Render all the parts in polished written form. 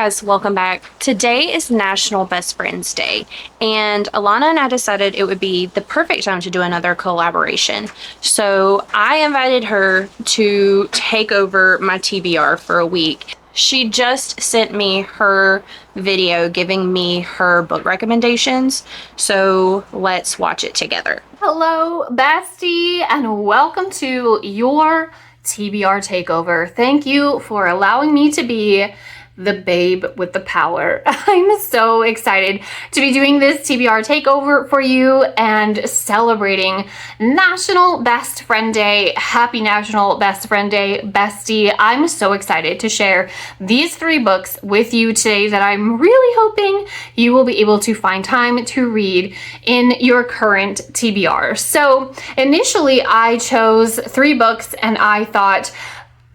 guys, welcome back. Today is National Best Friends Day, and Alana and I decided it would be the perfect time to do another collaboration. So I invited her to take over my TBR for a week. She just sent me her video giving me her book recommendations, so let's watch it together. Hello, bestie, and welcome to your TBR takeover. Thank you for allowing me to be the babe with the power. I'm so excited to be doing this TBR takeover for you and celebrating National Best Friend Day. Happy National Best Friend Day, bestie. I'm so excited to share these 3 books with you today that I'm really hoping you will be able to find time to read in your current TBR. So initially I chose 3 books and I thought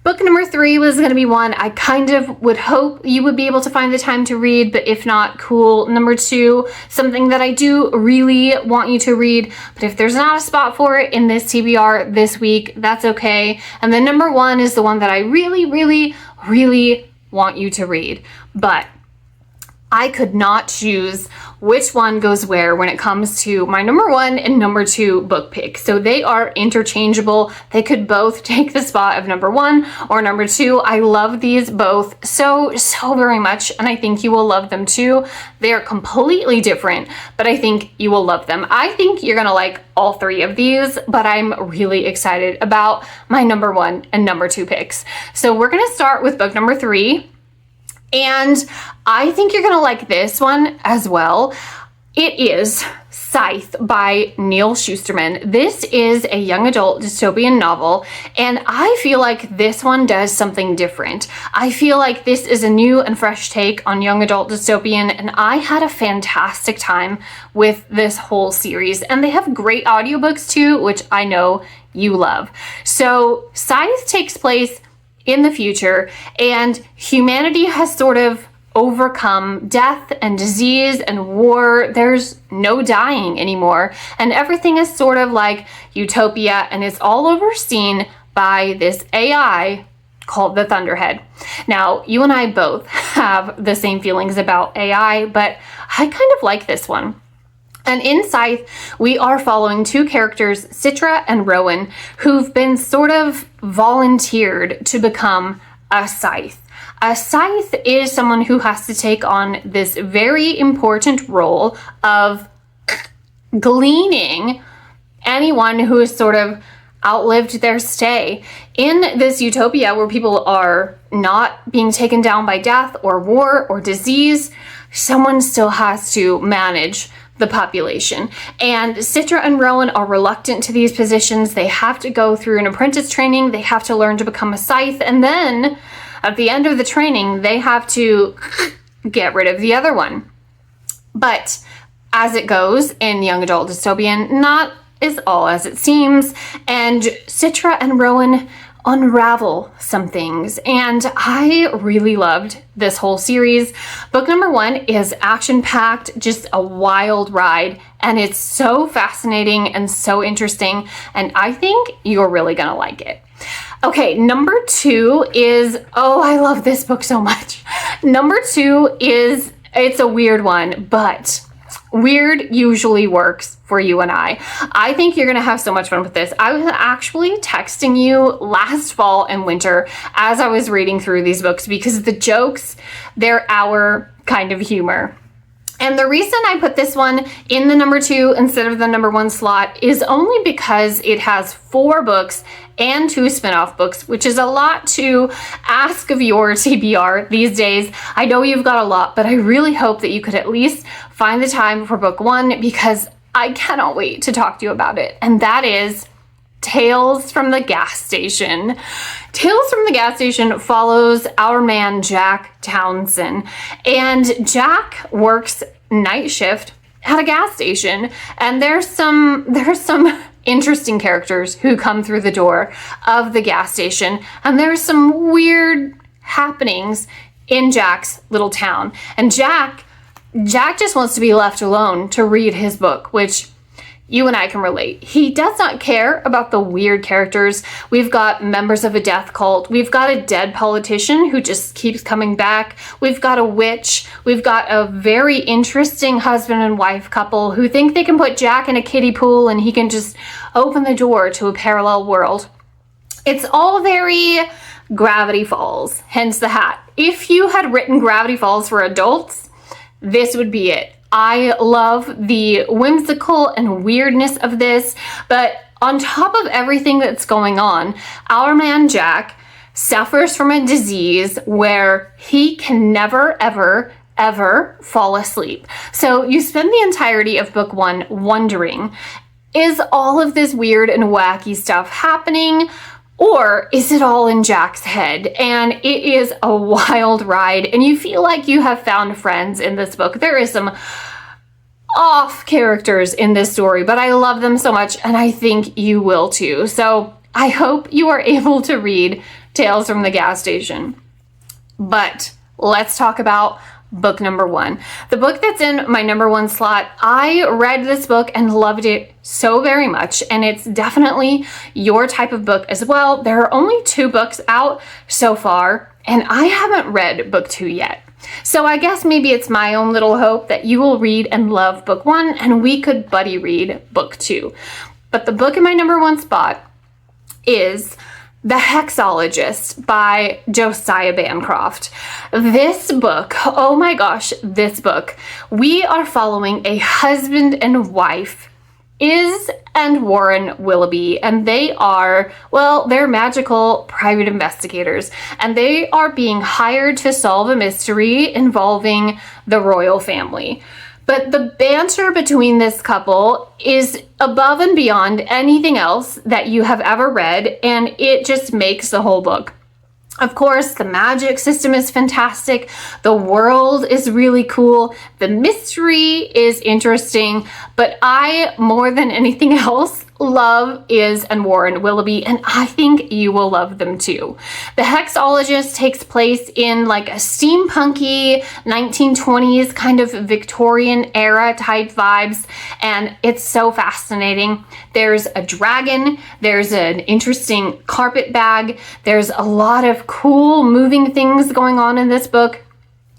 book number 3 was going to be one I kind of would hope you would be able to find the time to read, but if not, cool. Number 2, something that I do really want you to read, but if there's not a spot for it in this TBR this week, that's okay. And then number 1 is the one that I really, really, really want you to read. But I could not choose which one goes where when it comes to my number 1 and number 2 book pick. So they are interchangeable. They could both take the spot of number 1 or number 2. I love these both so very much, and I think you will love them too. They are completely different, but I think you will love them. I think you're gonna like all 3 of these, but I'm really excited about my number 1 and number 2 picks. So we're gonna start with book number 3. And I think you're gonna like this one as well. It is Scythe by Neil Shusterman. This is a young adult dystopian novel, and I feel like this one does something different. I feel like this is a new and fresh take on young adult dystopian, and I had a fantastic time with this whole series. And they have great audiobooks too, which I know you love. So Scythe takes place in the future, and humanity has sort of overcome death and disease and war. There's no dying anymore, and everything is sort of like utopia, and it's all overseen by this AI called the Thunderhead. Now, you and I both have the same feelings about AI, but I kind of like this one. And in Scythe, we are following 2 characters, Citra and Rowan, who've been sort of volunteered to become a Scythe. A Scythe is someone who has to take on this very important role of gleaning anyone who has sort of outlived their stay. In this utopia where people are not being taken down by death or war or disease, someone still has to manage the population. And Citra and Rowan are reluctant to these positions. They have to go through an apprentice training. They have to learn to become a Scythe. And then at the end of the training, they have to get rid of the other one. But as it goes in young adult dystopian, not is all as it seems. And Citra and Rowan unravel some things, and I really loved this whole series. Book number 1 is action-packed, just a wild ride, and it's so fascinating and so interesting, and I think you're really gonna like it. Okay, number 2 is, oh, I love this book so much. Number 2 is, it's a weird one, but weird usually works for you and I. I think you're gonna have so much fun with this. I was actually texting you last fall and winter as I was reading through these books because the jokes, they're our kind of humor. And the reason I put this one in the number 2 instead of the number 1 slot is only because it has 4 books and 2 spin-off books, which is a lot to ask of your TBR these days. I know you've got a lot, but I really hope that you could at least find the time for book 1 because I cannot wait to talk to you about it. And that is Tales from the Gas Station. Tales from the Gas Station follows our man Jack Townsend, and Jack works night shift at a gas station, and there's some interesting characters who come through the door of the gas station, and there's some weird happenings in Jack's little town, and Jack just wants to be left alone to read his book, which you and I can relate. He does not care about the weird characters. We've got members of a death cult. We've got a dead politician who just keeps coming back. We've got a witch. We've got a very interesting husband and wife couple who think they can put Jack in a kiddie pool and he can just open the door to a parallel world. It's all very Gravity Falls, hence the hat. If you had written Gravity Falls for adults, this would be it. I love the whimsical and weirdness of this, but on top of everything that's going on, our man Jack suffers from a disease where he can never, ever fall asleep. So you spend the entirety of book one wondering, is all of this weird and wacky stuff happening? Or is it all in Jack's head? And it is a wild ride, and you feel like you have found friends in this book. There is some off characters in this story, but I love them so much, and I think you will too. So I hope you are able to read Tales from the Gas Station. But let's talk about book number one. The book that's in my number one slot. I read this book and loved it so very much, and it's definitely your type of book as well. There are only 2 books out so far, and I haven't read book 2 yet. So I guess maybe it's my own little hope that you will read and love book 1 and we could buddy read book 2. But the book in my number 1 spot is The Hexologist by Josiah Bancroft. This book, oh my gosh, this book. We are following a husband and wife, Iz and Warren Willoughby, and they are, well, they're magical private investigators, and they are being hired to solve a mystery involving the royal family. But the banter between this couple is above and beyond anything else that you have ever read, and it just makes the whole book. Of course, the magic system is fantastic. The world is really cool. The mystery is interesting, but I, more than anything else, love Iz and Warren Willoughby, and I think you will love them too. The Hexologist takes place in like a steampunky 1920s kind of Victorian era type vibes, and it's so fascinating. There's a dragon, there's an interesting carpet bag, there's a lot of cool moving things going on in this book.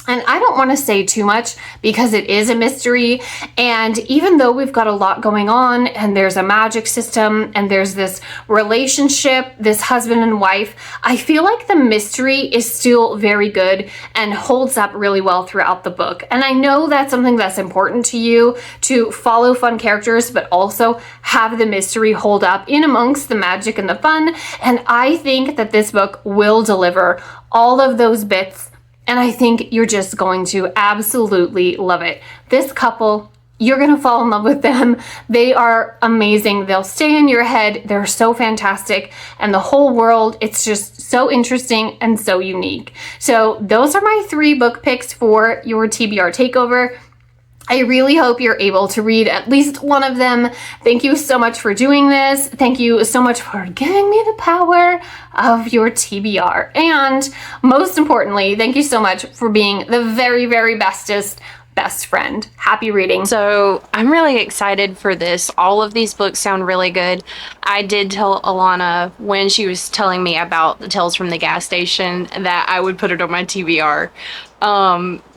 And I don't want to say too much because it is a mystery, and even though we've got a lot going on and there's a magic system and there's this relationship, this husband and wife, I feel like the mystery is still very good and holds up really well throughout the book. And I know that's something that's important to you, to follow fun characters but also have the mystery hold up in amongst the magic and the fun, and I think that this book will deliver all of those bits. And I think you're just going to absolutely love it. This couple, you're going to fall in love with them. They are amazing. They'll stay in your head. They're so fantastic. And the whole world, it's just so interesting and so unique. So those are my 3 book picks for your TBR takeover. I really hope you're able to read at least one of them. Thank you so much for doing this. Thank you so much for giving me the power of your TBR. And most importantly, thank you so much for being the very, very best friend. Happy reading. So I'm really excited for this. All of these books sound really good. I did tell Alana when she was telling me about the Tales from the Gas Station that I would put it on my TBR.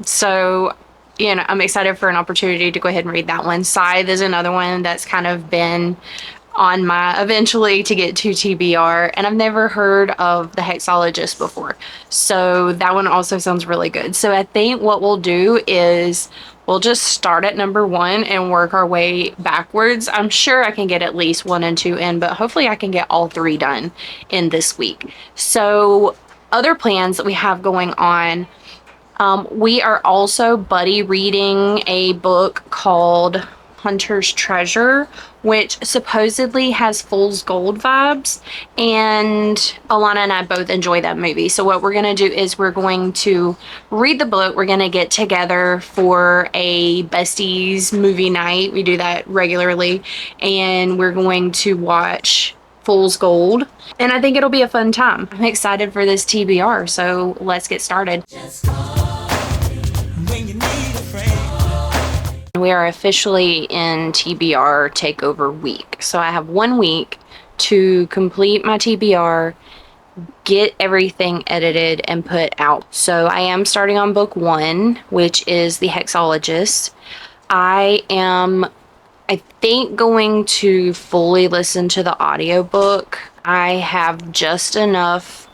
So you know, I'm excited for an opportunity to go ahead and read that one. Scythe is another one that's kind of been on my eventually to get to TBR, and I've never heard of The Hexologist before. So that one also sounds really good. So I think what we'll do is we'll just start at number 1 and work our way backwards. I'm sure I can get at least 1 and 2 in, but hopefully I can get all 3 done in this week. So other plans that we have going on, we are also buddy reading a book called Hunter's Treasure, which supposedly has Fool's Gold vibes, and Alana and I both enjoy that movie. So what we're going to do is we're going to read the book. We're going to get together for a besties movie night. We do that regularly, and we're going to watch Fool's Gold, and I think it'll be a fun time. I'm excited for this TBR, so let's get started. we are officially in TBR takeover week. So I have 1 week to complete my TBR, get everything edited and put out. So I am starting on book 1, which is The Hexologist. I think going to fully listen to the audiobook. I have just enough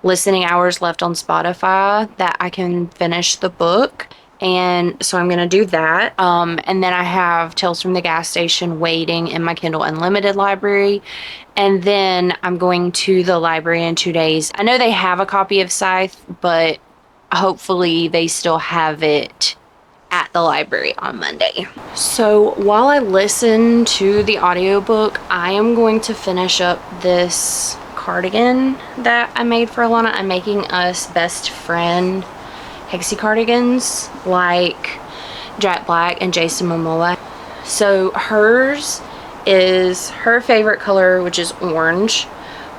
listening hours left on Spotify that I can finish the book. And so I'm going to do that. And then I have Tales from the Gas Station waiting in my Kindle Unlimited library. And then I'm going to the library in 2 days. I know they have a copy of Scythe, but hopefully they still have it at the library on Monday. So while I listen to the audiobook, I am going to finish up this cardigan that I made for Alana. I'm making us best friend Hexie cardigans like Jack Black and Jason Momoa. So hers is her favorite color, which is orange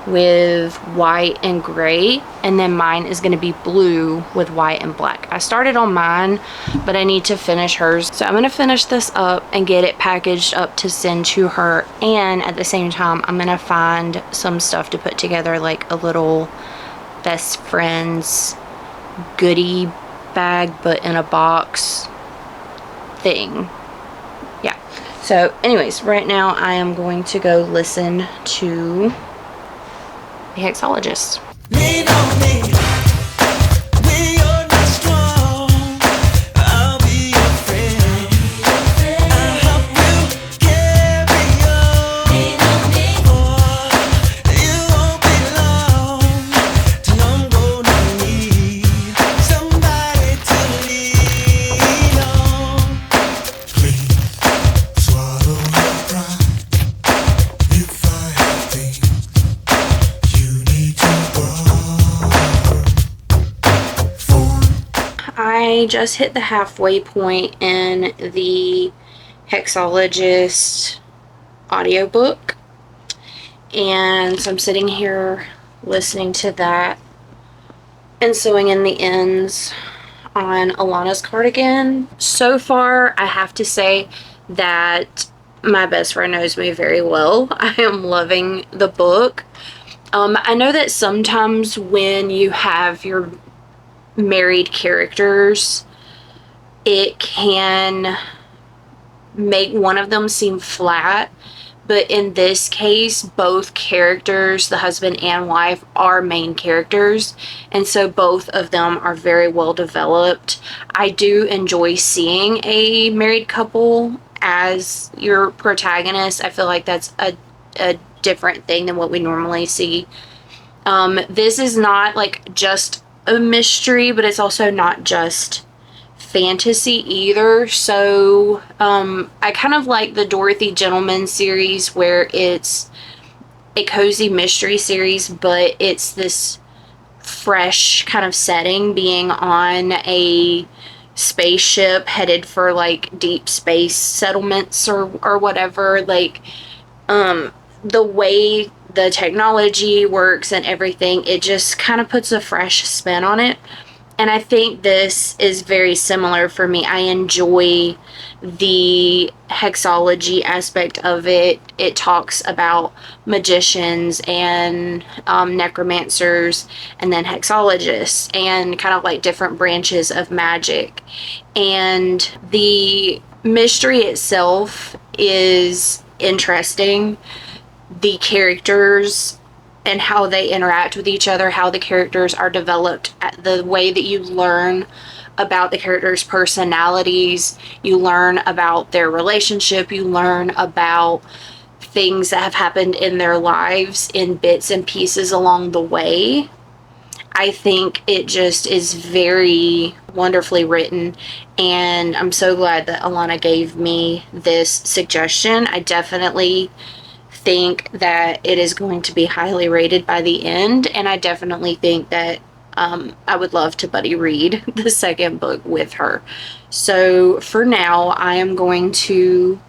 with white and gray, and then mine is going to be blue with white and black. I started on mine, but I need to finish hers. So I'm going to finish this up and get it packaged up to send to her, and at the same time I'm going to find some stuff to put together, like a little best friends goodie bag but in a box thing. Yeah, so anyways, right now I am going to go listen to The Hexologist. Lean on me when you're not strong. I'll be your friend. I'll help you carry on. Lean on me. Oh, you won't be long till I'm gonna need somebody to lean on. Please swallow your pride. If I have things you need to I just hit the halfway point in the Hexologist audiobook, and so I'm sitting here listening to that and sewing in the ends on Alana's cardigan. So far, I have to say that my best friend knows me very well. I am loving the book. I know that sometimes when you have your married characters, it can make one of them seem flat, but in this case, both characters, the husband and wife, are main characters, and so both of them are very well developed. I do enjoy seeing a married couple as your protagonist. I feel like that's a different thing than what we normally see. This is not like just a mystery, but it's also not just fantasy either. So I kind of like the Dorothy Gentleman series, where it's a cozy mystery series, but it's this fresh kind of setting, being on a spaceship headed for like deep space settlements or whatever. Like the way the technology works and everything, it just kind of puts a fresh spin on it. And I think this is very similar for me. I enjoy the hexology aspect of it. It talks about magicians and necromancers, and then hexologists, and kind of like different branches of magic. And the mystery itself is interesting. The characters and how they interact with each other, how the characters are developed, the way that you learn about the characters' personalities, you learn about their relationship, you learn about things that have happened in their lives in bits and pieces along the way. I think it just is very wonderfully written, and I'm so glad that Alana gave me this suggestion. I definitely think that it is going to be highly rated by the end, and I definitely think that I would love to buddy read the second book with her. So for now, I am going to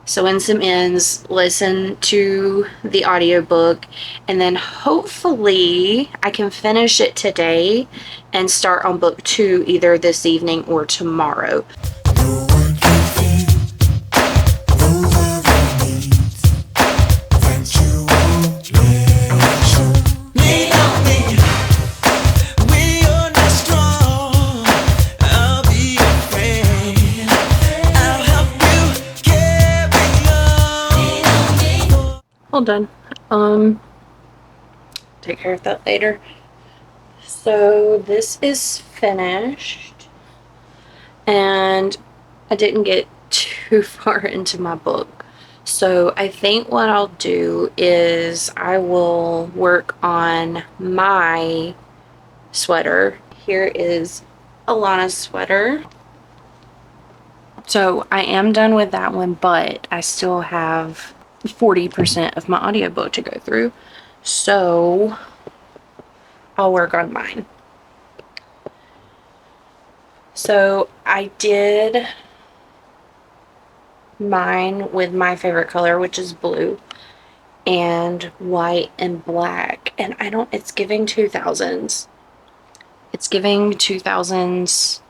sew in some ends, listen to the audiobook, and then hopefully I can finish it today and start on book 2 either this evening or tomorrow. no one can feel all done. Take care of that later. So this is finished, and I didn't get too far into my book. So I think what I'll do is I will work on my sweater. Here is Alana's sweater. So I am done with that one, but I still have 40% of my audiobook to go through. So I'll work on mine. So I did mine with my favorite color, which is blue, and white and black. And I don't, it's giving 2000s. It's giving 2000s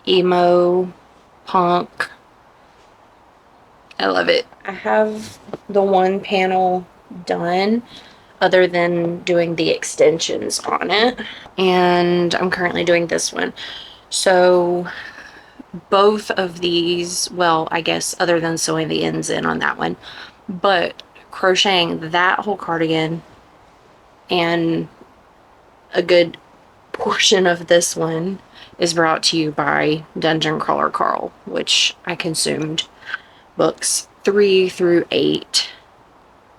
emo, punk. I love it. I have the one panel done other than doing the extensions on it. And I'm currently doing this one. So both of these, well, I guess other than sewing the ends in on that one, but crocheting that whole cardigan and a good portion of this one is brought to you by Dungeon Crawler Carl, which I consumed books 3 through 8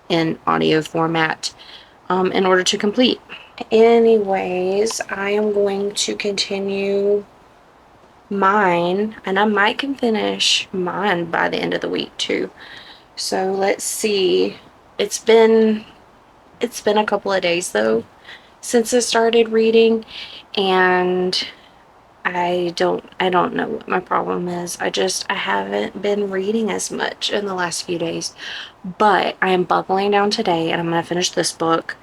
in audio format in order to complete. Anyways, I am going to continue mine, and I might can finish mine by the end of the week too. So let's see. It's been a couple of days though since I started reading, and I don't know what my problem is. I haven't been reading as much in the last few days, but I am buckling down today and I'm going to finish this book.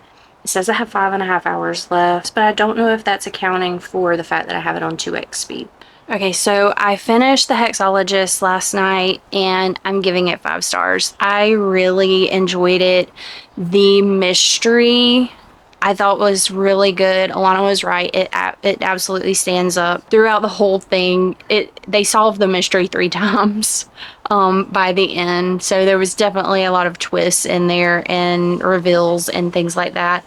It says I have 5.5 hours left, but I don't know if that's accounting for the fact that I have it on 2x speed. Okay, so I finished The Hexologist last night and I'm giving it 5 stars. I really enjoyed it. The mystery I thought was really good. Alana was right. It absolutely stands up throughout the whole thing. They solved the mystery 3 times by the end. So there was definitely a lot of twists in there and reveals and things like that.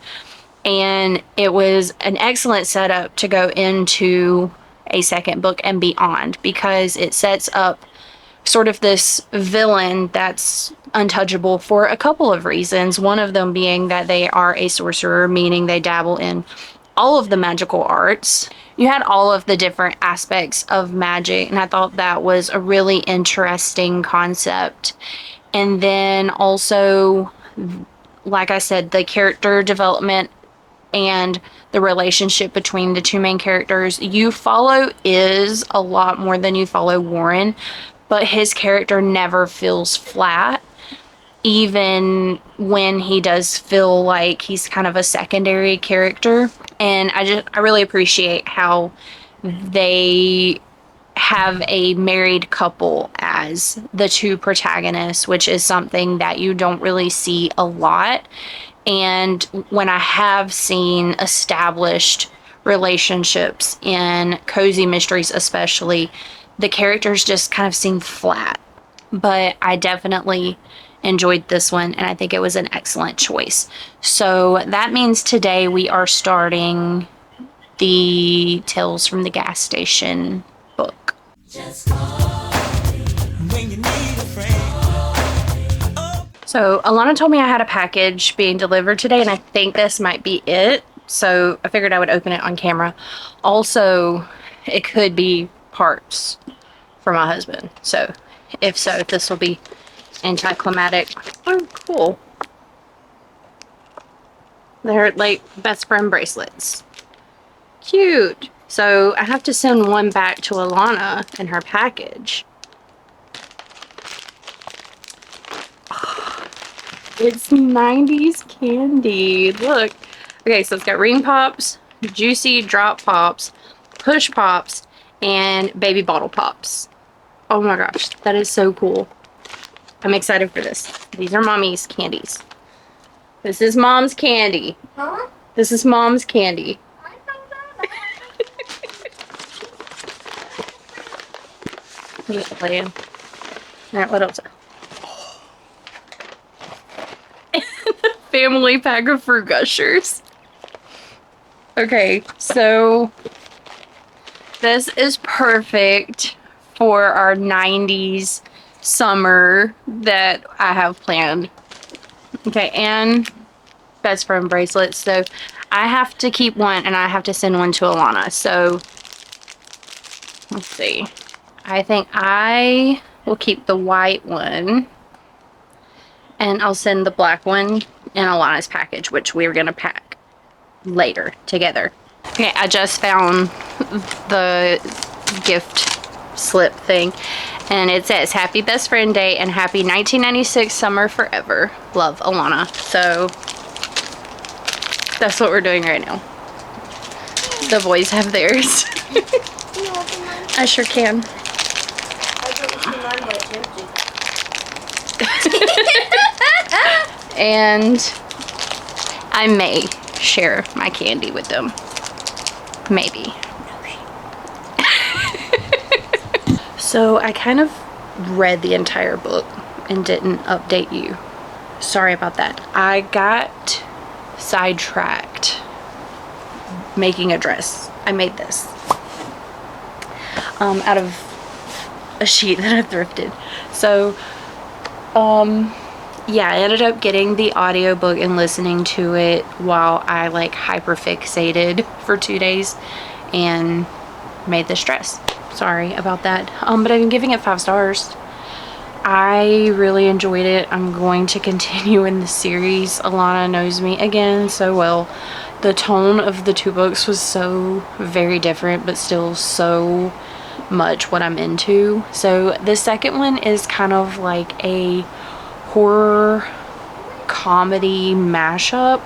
And it was an excellent setup to go into a second book and beyond, because it sets up sort of this villain that's untouchable for a couple of reasons. One of them being that they are a sorcerer, meaning they dabble in all of the magical arts. You had all of the different aspects of magic, and I thought that was a really interesting concept. And then also, like I said, the character development and the relationship between the 2 main characters. You follow Iz a lot more than you follow Warren, but his character never feels flat, even when he does feel like he's kind of a secondary character. And I really appreciate how they have a married couple as the 2 protagonists, which is something that you don't really see a lot. And when I have seen established relationships in cozy mysteries especially, the characters just kind of seem flat. But I definitely enjoyed this one, and I think it was an excellent choice. So that means today we are starting the Tales from the Gas Station book. when you need a friend. So Alana told me I had a package being delivered today, and I think this might be it. So I figured I would open it on camera. Also, it could be parts for my husband. So if so, this will be anticlimactic. Oh, cool. They're like best friend bracelets. Cute. So I have to send one back to Alana in her package. It's 90s candy. Look. Okay, so it's got ring pops, juicy drop pops, push pops, and baby bottle pops. Oh my gosh, that is so cool. I'm excited for this. These are mommy's candies. This is mom's candy. Huh? This is mom's candy. I don't know. I'm just playing. Alright, what else? family pack of Fruit Gushers. Okay, so this is perfect for our 90s summer that I have planned. Okay, and best friend bracelets. So I have to keep one and I have to send one to Alana. So let's see. I think I will keep the white one and I'll send the black one in Alana's package, which we're gonna pack later together. Okay, I just found the gift slip thing and it says happy best friend day and happy 1996 summer forever. Love, Alana. So that's what we're doing right now. The boys have theirs. I sure can. And I may share my candy with them. Maybe. So I kind of read the entire book and didn't update you. Sorry about that. I got sidetracked making a dress. I made this out of a sheet that I thrifted. So yeah, I ended up getting the audiobook and listening to it while I like hyperfixated for 2 days and made this dress. Sorry about that. But I'm giving it 5 stars. I really enjoyed it. I'm going to continue in the series. Alana knows me again so well. The tone of the 2 books was so very different, but still so much what I'm into. So the second one is kind of like a horror comedy mashup,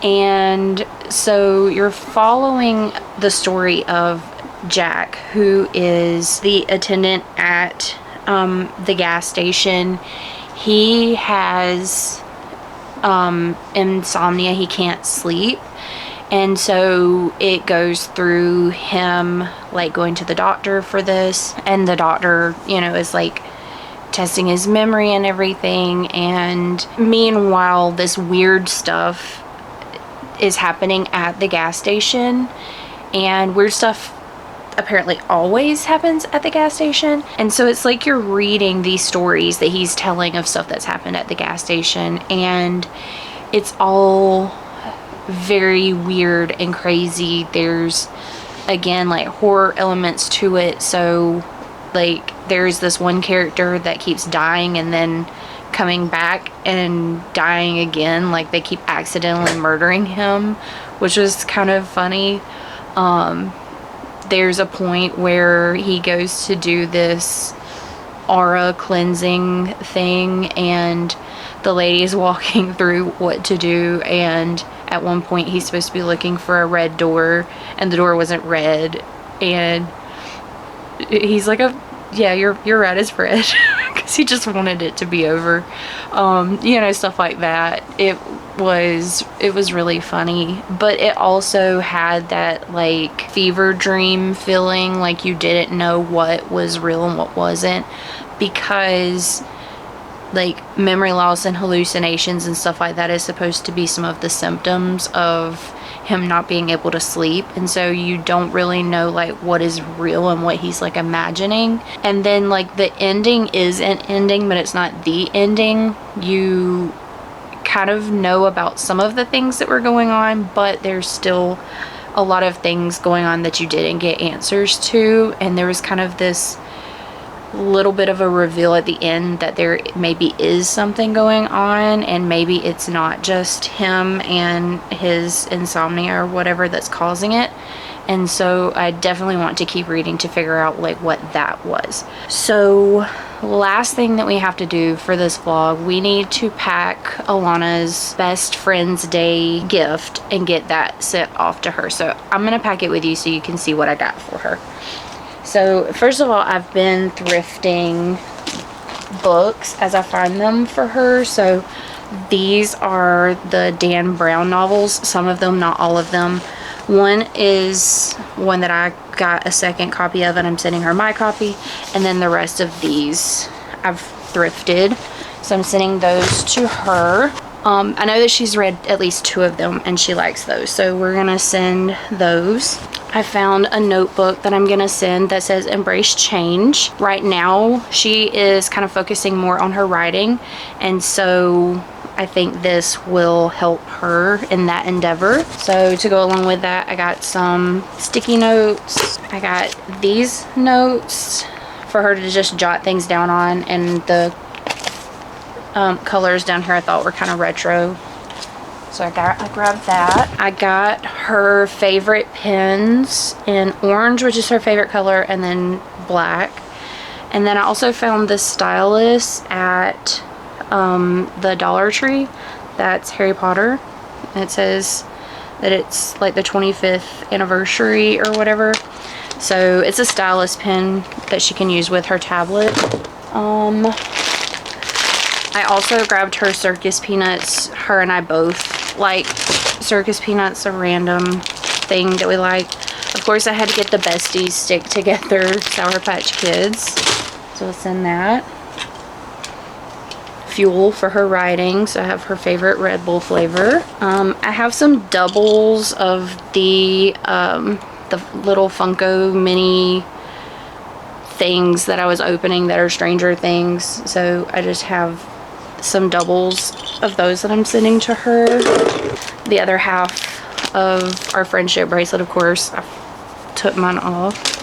and so you're following the story of Jack, who is the attendant at the gas station. He has insomnia. He can't sleep, and so it goes through him like going to the doctor for this, and the doctor, you know, is like testing his memory and everything, and meanwhile this weird stuff is happening at the gas station, and weird stuff apparently always happens at the gas station. And so it's like you're reading these stories that he's telling of stuff that's happened at the gas station, and it's all very weird and crazy. There's again like horror elements to it. So like there's this one character that keeps dying and then coming back and dying again, like they keep accidentally murdering him, which was kind of funny. There's a point where he goes to do this aura cleansing thing and the lady is walking through what to do, and at one point he's supposed to be looking for a red door and the door wasn't red, and he's like, yeah, you're right, it's red. Because he just wanted it to be over. You know, stuff like that. It was really funny, but it also had that like fever dream feeling, like you didn't know what was real and what wasn't, because like memory loss and hallucinations and stuff like that is supposed to be some of the symptoms of him not being able to sleep, and so you don't really know like what is real and what he's like imagining. And then like the ending is an ending, but it's not the ending. You kind of know about some of the things that were going on, but there's still a lot of things going on that you didn't get answers to, and there was kind of this little bit of a reveal at the end that there maybe is something going on, and maybe it's not just him and his insomnia or whatever that's causing it. And so I definitely want to keep reading to figure out like what that was. So last thing that we have to do for this vlog, we need to pack Alana's best friend's day gift and get that sent off to her. So I'm gonna pack it with you so you can see what I got for her. So first of all, I've been thrifting books as I find them for her. So these are the Dan Brown novels, some of them, not all of them. One is one that I got a second copy of and I'm sending her my copy, and then the rest of these I've thrifted, so I'm sending those to her. I know that she's read at least 2 of them and she likes those, so we're gonna send those. I found a notebook that I'm gonna send that says embrace change. Right now she is kind of focusing more on her writing, and so I think this will help her in that endeavor. So to go along with that, I got some sticky notes. I got these notes for her to just jot things down on, and the colors down here I thought were kind of retro, so I grabbed that. I got her favorite pens in orange, which is her favorite color, and then black. And then I also found this stylus at the Dollar Tree. That's Harry Potter. It says that it's like the 25th anniversary or whatever. So it's a stylus pen that she can use with her tablet. I also grabbed her circus peanuts. Her and I both like circus peanuts, a random thing that we like. Of course, I had to get the Besties Stick Together Sour Patch Kids, so we'll send that. Fuel for her writing, so I have her favorite Red Bull flavor. I have some doubles of the little Funko mini things that I was opening that are Stranger Things, so I just have some doubles of those that I'm sending to her. The other half of our friendship bracelet, of course, I took mine off.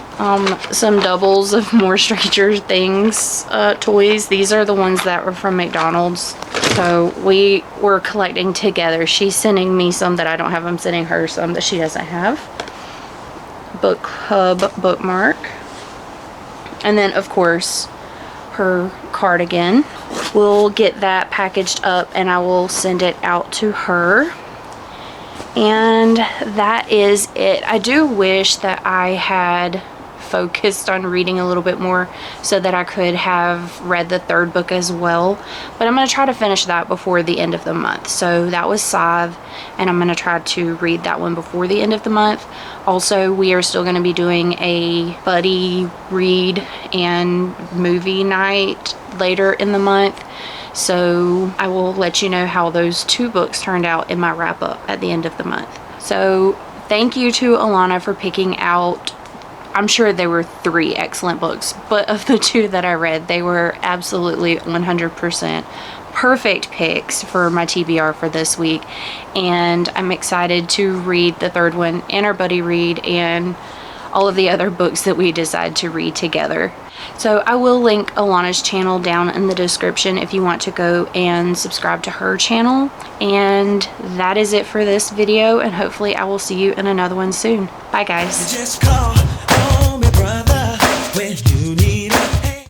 Some doubles of more Stranger Things toys. These are the ones that were from McDonald's, so we were collecting together. She's sending me some that I don't have. I'm sending her some that she doesn't have. Book Hub bookmark. And then, of course, her cardigan. We'll get that packaged up and I will send it out to her. And that is it. I do wish that I had focused on reading a little bit more so that I could have read the 3rd book as well, but I'm going to try to finish that before the end of the month. So that was Scythe, and I'm going to try to read that one before the end of the month. Also, we are still going to be doing a buddy read and movie night later in the month, so I will let you know how those 2 books turned out in my wrap up at the end of the month. So thank you to Alana for picking out, I'm sure there were 3 excellent books, but of the 2 that I read, they were absolutely 100% perfect picks for my TBR for this week. And I'm excited to read the 3rd one and our buddy read and all of the other books that we decide to read together. So I will link Alana's channel down in the description if you want to go and subscribe to her channel. And that is it for this video, and hopefully I will see you in another one soon. Bye guys. Just call.